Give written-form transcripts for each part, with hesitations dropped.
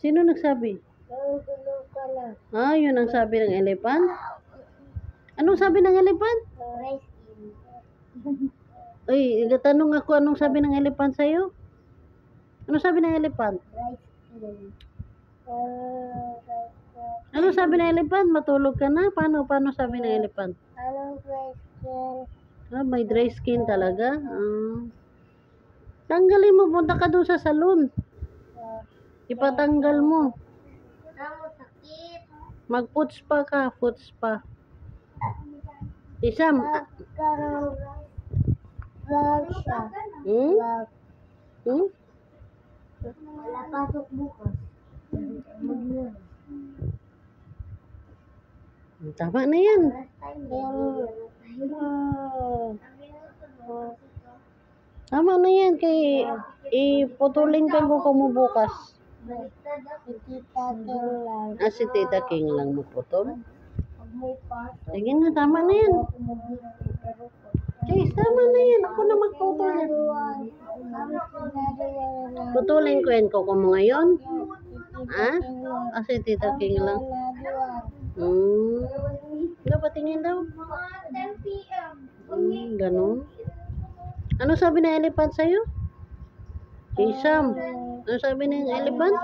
Sino nagsabi? Ah, yun ang sabi ng elephant? Anong sabi ng elephant? Ay, tanong ako anong sabi ng elephant sa'yo? Anong sabi ng elephant? Anong sabi ng elephant? Matulog ka na? Paano sabi ng elephant? Ah, may dry skin talaga? Tanggalin mo, punta ka doon sa salon. Ipatanggal mo. Mag-foot spa ka, foot spa. Isam. Wala pasok bukas. Tama na yan. Tama na yan. Kay iputulin ka ko mo bukas. Si Tita King lang maputol. Sige na, tama na yan. Chase, tama na yan. Ako na magputol yan. Putulin ko yan ko mo ngayon. Si Tita King lang. Patingin daw. 10 p.m. Ganun. Ano sabi ng elephant sa'yo? Isam. Ano sabi ng elephant?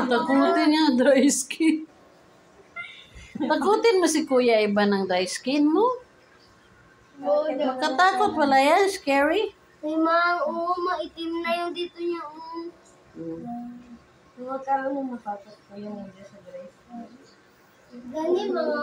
Takutin niya, dry skin. Takutin mo si Kuya Iba ng dry skin mo. Makatakot pala yan, scary. Ay, maitim na yung dito niya. Magkaroon ng mapatot pa yung sa dress. Gani, mga